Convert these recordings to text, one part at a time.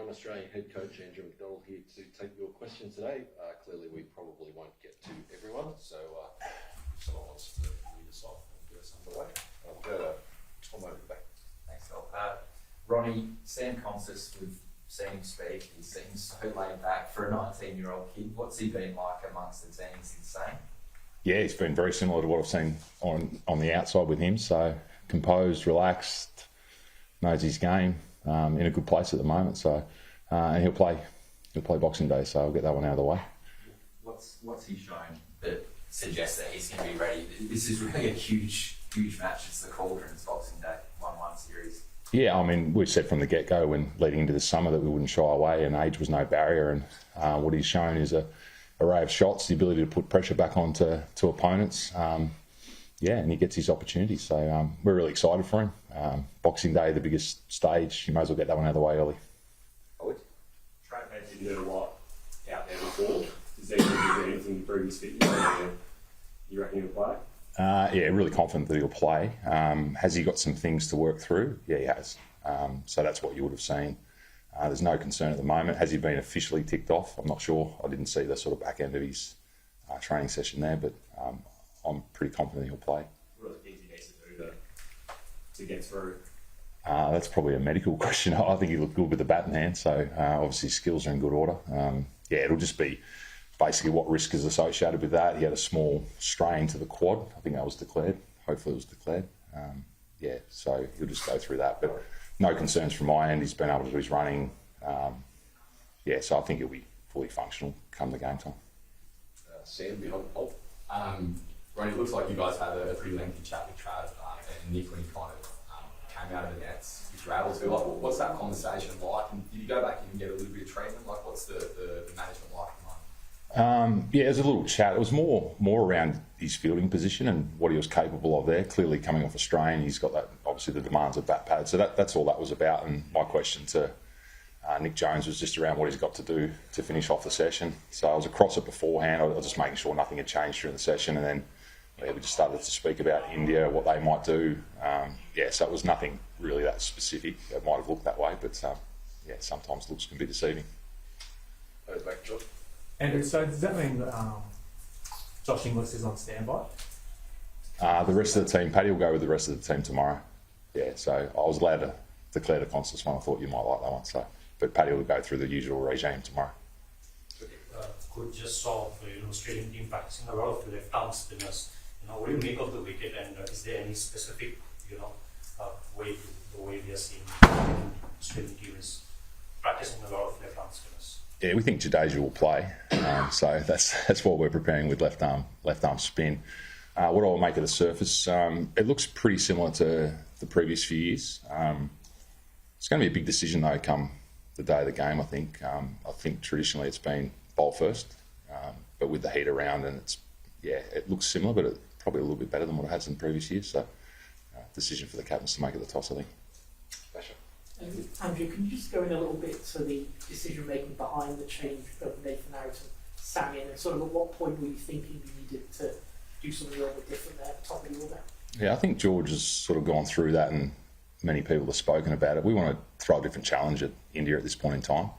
everyone. Australian head coach Andrew McDonald here to take your question today. Clearly, we probably won't get to everyone, so if someone wants to lead us off and get us underway, I'll go to Tom over the back. Thanks, Phil. Ronnie, Sam Konstas, we've seen him speak. He seems so laid back for a 19-year-old kid. What's he been like amongst the team? Is he insane? Yeah, he's been very similar to what I've seen on the outside with him. So composed, relaxed, knows his game, in a good place at the moment. So and he'll play Boxing Day. So I'll get that one out of the way. What's he shown that suggests that he's going to be ready? This is really a huge match. It's the Cauldrons Boxing Day 1-1 series. Yeah, I mean, we've said from the get-go when leading into the summer that we wouldn't shy away, and age was no barrier. And what he's shown is a array of shots, the ability to put pressure back onto opponents. And he gets his opportunities. So we're really excited for him. Boxing Day, the biggest stage. You might as well get that one out of the way early. Trent mentioned you did a lot out there before. Is there anything in previous fit you reckon he'll play? Really confident that he'll play. Has he got some things to work through? Yeah, he has. So that's what you would have seen. There's no concern at the moment. Has he been officially ticked off? I'm not sure. I didn't see the sort of back end of his training session there, but I'm pretty confident he'll play. What are the things he needs to do to get through? That's probably a medical question. I think he looked good with the bat in hand, so obviously skills are in good order. It'll just be basically what risk is associated with that. He had a small strain to the quad. I think that was declared. Hopefully it was declared. So he'll just go through that. But no concerns from my end. He's been able to do his running. So I think he'll be fully functional come the game time. Sam behind the pole. Ronnie, it looks like you guys had a pretty lengthy chat with Trav and Nick when he kind of came out of the nets, which rattles. Like, what's that conversation like? And did you go back and get a little bit of treatment? Like, what's the management like? It was a little chat. It was more around his fielding position and what he was capable of there. Clearly coming off a strain, he's got that, obviously the demands of bat pad. So that's all that was about. And my question to Nick Jones was just around what he's got to do to finish off the session. So I was across it beforehand. I was just making sure nothing had changed during the session. And then we just started to speak about India, what they might do. So it was nothing really that specific. It might have looked that way, but sometimes looks can be deceiving. Over back, George. Andrew, so does that mean Josh Inglis is on standby? The rest of the team, Paddy will go with the rest of the team tomorrow. So I was allowed to declare the Konstas one. I thought you might like that one. But Paddy will go through the usual regime tomorrow. Could just solve Australian team practicing a lot of left-arm spinners. What do you make of the wicket, and is there any specific way the way we are seeing Australian team is practicing a lot of left-arm spinners? Yeah, we think Jadeja will play, so that's what we're preparing with left arm spin. What I'll make of the surface, it looks pretty similar to the previous few years. It's going to be a big decision though come the day of the game. I think traditionally it's been bowl first, but with the heat around, and it looks similar, but it's probably a little bit better than what it has in previous years. So, decision for the captains to make at the toss, I think. Andrew, can you just go in a little bit to the decision making behind the change of Nathan out and Sammy, and sort of at what point were you thinking you needed to do something a little bit different there at the top of the order? Yeah, I think George has sort of gone through that, and many people have spoken about it. We want to throw a different challenge at India at this point in time.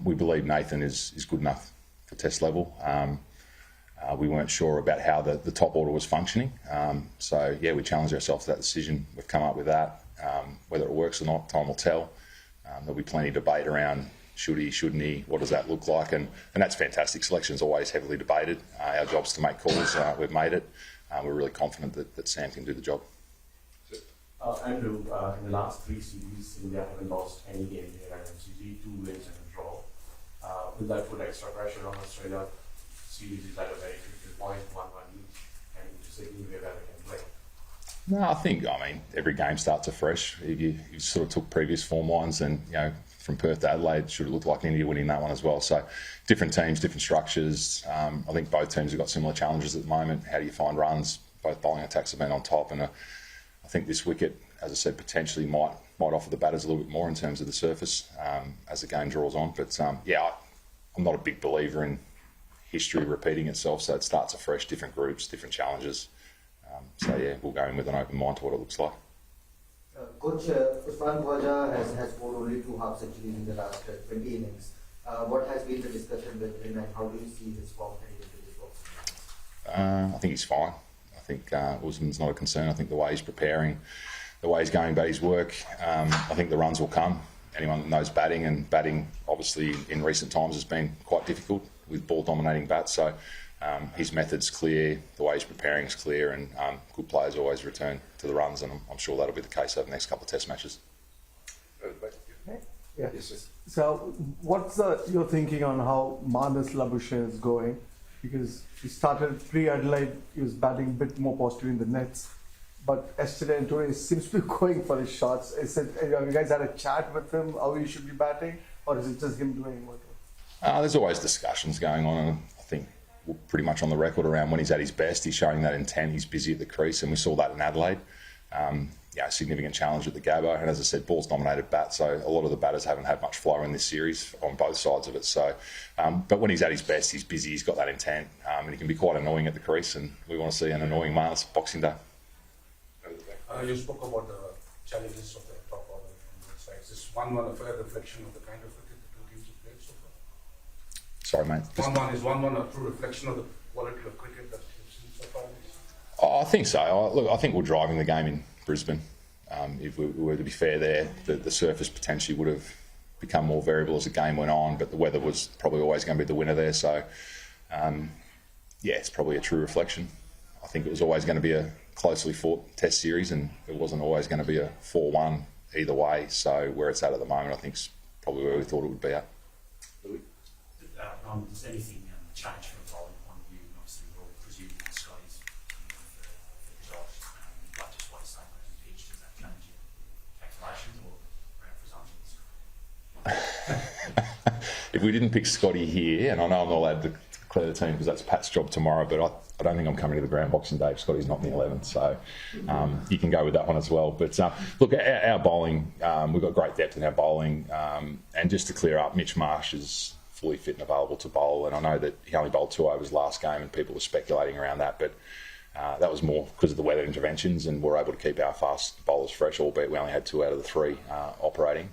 We believe Nathan is good enough for test level. We weren't sure about how the top order was functioning. We challenged ourselves to that decision. We've come up with that. Whether it works or not, time will tell. There'll be plenty of debate around should he, shouldn't he, what does that look like, and that's fantastic. Selection's always heavily debated. Our job's to make calls. We've made it. We're really confident that Sam can do the job. Andrew, in the last 3 series, India haven't lost any game here at MCG, 2 wins and a draw. Will that put extra pressure on Australia? Series is at a very critical point, 1-1 each, and to say India whether they can play. No, I think, every game starts afresh. If you sort of took previous form lines, and, from Perth to Adelaide, should have looked like India winning that one as well. So different teams, different structures. I think both teams have got similar challenges at the moment. How do you find runs? Both bowling attacks have been on top, and I think this wicket, as I said, potentially might offer the batters a little bit more in terms of the surface as the game draws on. But I'm not a big believer in history repeating itself, so it starts afresh, different groups, different challenges. We'll go in with an open mind to what it looks like. Coach, Usman Khwaja has scored only 2 half centuries in the last 20 innings. What has been the discussion with him and how do you see his form heading into this box? I think he's fine. I think Usman's not a concern. I think the way he's preparing, the way he's going about his work, I think the runs will come. Anyone that knows batting, and batting obviously in recent times has been quite difficult with ball dominating bats, so his method's clear, the way he's preparing is clear, and good players always return to the runs, and I'm sure that'll be the case over the next couple of test matches. Yeah. Yes, yes. So, what's your thinking on how Marnus Labuschagne is going? Because he started pre-Adelaide, he was batting a bit more positive in the nets, but yesterday and today he seems to be going for his shots. Is it, have you guys had a chat with him how he should be batting, or is it just him doing what? There's always discussions going on, and I think we're pretty much on the record around when he's at his best. He's showing that intent. He's busy at the crease, and we saw that in Adelaide. A significant challenge at the Gabba, and as I said, ball's dominated bat, so a lot of the batters haven't had much flow in this series on both sides of it. So, but when he's at his best, he's busy. He's got that intent, and he can be quite annoying at the crease. And we want to see an annoying Marnus Boxing Day. You spoke about the challenges of the top order from both sides. Is 1-1 a fair reflection of the kind of cricket the two teams have played so far? Sorry, mate. 1-1 is 1-1 a true reflection of the quality of cricket that we've seen so far? I think so. Look, I think we're driving the game in Brisbane. If we were to be fair there, the surface potentially would have become more variable as the game went on, but the weather was probably always going to be the winner there. So, it's probably a true reflection. I think it was always going to be a closely fought test series, and it wasn't always going to be a 4-1 either way. So where it's at the moment, I think is probably where we thought it would be at. Does anything change from a bowling point of view? Obviously, we're all presuming that Scotty's for Josh, but just what he's saying on the pitch, does that change your calculations or presumptions? If we didn't pick Scotty here, and I know I'm not allowed to declare the team because that's Pat's job tomorrow, but I don't think I'm coming to the ground Boxing Day if Scotty's not in the 11, so you can go with that one as well. But look, our bowling, we've got great depth in our bowling, and just to clear up, Mitch Marsh is fully fit and available to bowl, and I know that he only bowled 2 overs last game and people were speculating around that, but that was more because of the weather interventions, and we're able to keep our fast bowlers fresh, albeit we only had 2 out of the 3 operating.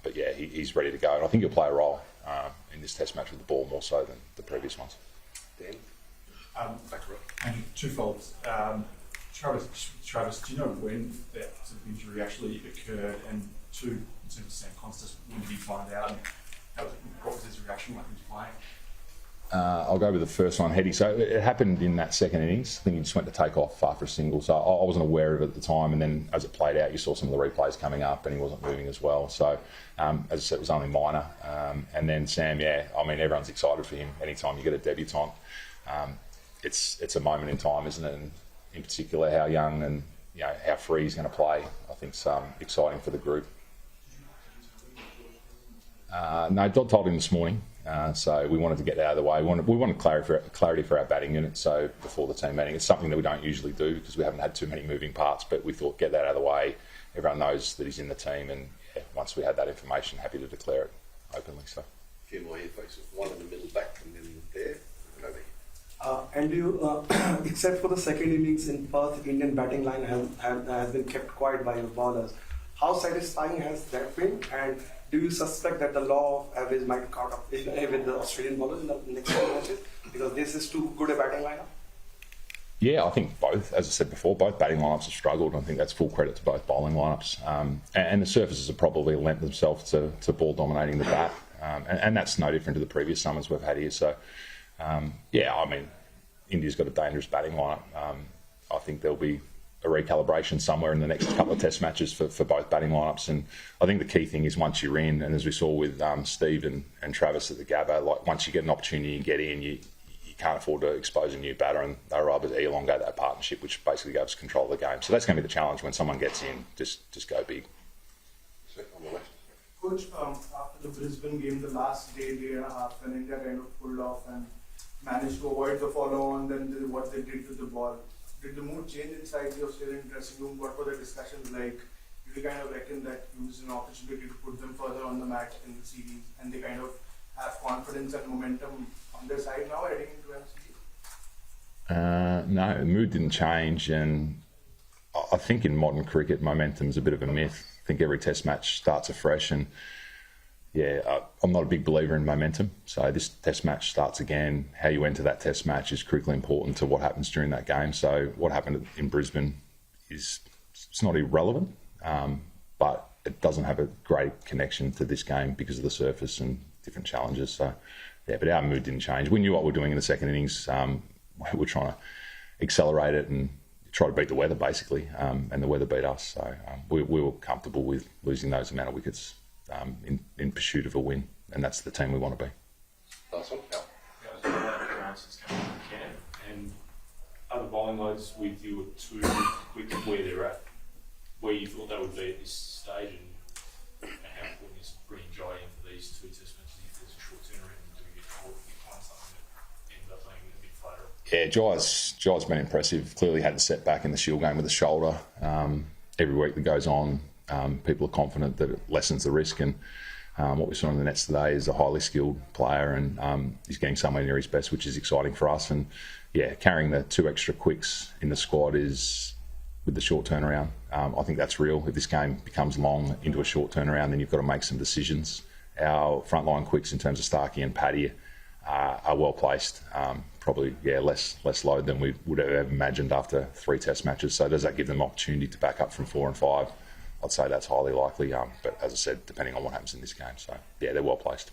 But yeah, he's ready to go, and I think he'll play a role in this test match with the ball more so than the previous ones. Dan? And twofold. Travis, do you know when that sort of injury actually occurred? And 2, in terms of Sam Konstas, when did he find out? And what was his reaction like when he was playing? I'll go with the first one, Heady. So it happened in that second innings. I think he just went to take off after a single. So I wasn't aware of it at the time. And then as it played out, you saw some of the replays coming up and he wasn't moving as well. So as I said, it was only minor. And then Sam, everyone's excited for him. Anytime you get a debutant, it's a moment in time, isn't it? And in particular, how young and how free he's going to play. I think it's exciting for the group. No, Dodd told him this morning. So we wanted to get that out of the way. We wanted clarity for our batting unit. So before the team meeting, it's something that we don't usually do because we haven't had too many moving parts. But we thought get that out of the way. Everyone knows that he's in the team, and once we had that information, happy to declare it openly. So A few more here, folks. One in the middle back, and then there, and over here. Andrew, except for the second innings in Perth, Indian batting line has been kept quiet by your bowlers. How satisfying has that been? And do you suspect that the law of average might caught up with the Australian bowlers in the next few matches? Because this is too good a batting lineup? Yeah, I think both. As I said before, both batting lineups have struggled. I think that's full credit to both bowling lineups. And the surfaces have probably lent themselves to ball dominating the bat. And that's no different to the previous summers we've had here. So, India's got a dangerous batting lineup. I think there'll be a recalibration somewhere in the next couple of test matches for both batting lineups. And I think the key thing is once you're in, and as we saw with Steve and Travis at the Gabba, like once you get an opportunity and get in, you can't afford to expose a new batter, and they were able to elongate that partnership, which basically gave us control of the game. So that's going to be the challenge when someone gets in, just go big. On the left. Coach, after the Brisbane game, the last day and a half, when India kind of pulled off and managed to avoid the follow-on, then what they did to the ball. Did the mood change inside the Australian dressing room? What were the discussions like? Did you kind of reckon that it was an opportunity to put them further on the mat in the series, and they kind of have confidence and momentum on their side now heading into MCG? No, the mood didn't change, and I think in modern cricket, momentum's a bit of a myth. I think every test match starts afresh, and I'm not a big believer in momentum. So this test match starts again. How you enter that test match is critically important to what happens during that game. So what happened in Brisbane it's not irrelevant, but it doesn't have a great connection to this game because of the surface and different challenges. So but our mood didn't change. We knew what we were doing in the second innings. We were trying to accelerate it and try to beat the weather, basically, and the weather beat us. So we were comfortable with losing those amount of wickets in pursuit of a win, and that's the team we want to be. Last one. And other bowling loads with you at 2 quick where they're at, where you thought they would be at this stage, and how important is bringing Jai in for these 2 test matches if there's a short turnaround and do you get caught, you find something that ends up being a bit flatter? Yeah, Jai's been impressive. Clearly had the setback in the Shield game with the shoulder. Every week that goes on, people are confident that it lessens the risk, and what we saw in the nets today is a highly skilled player, and he's getting somewhere near his best, which is exciting for us. And carrying the 2 extra quicks in the squad is, with the short turnaround, I think that's real. If this game becomes long into a short turnaround, then you've got to make some decisions. Our frontline quicks in terms of Starkey and Paddy are well placed. Probably less load than we would have imagined after 3 test matches. So does that give them opportunity to back up from 4 and 5? I'd say that's highly likely. But as I said, depending on what happens in this game. So they're well placed.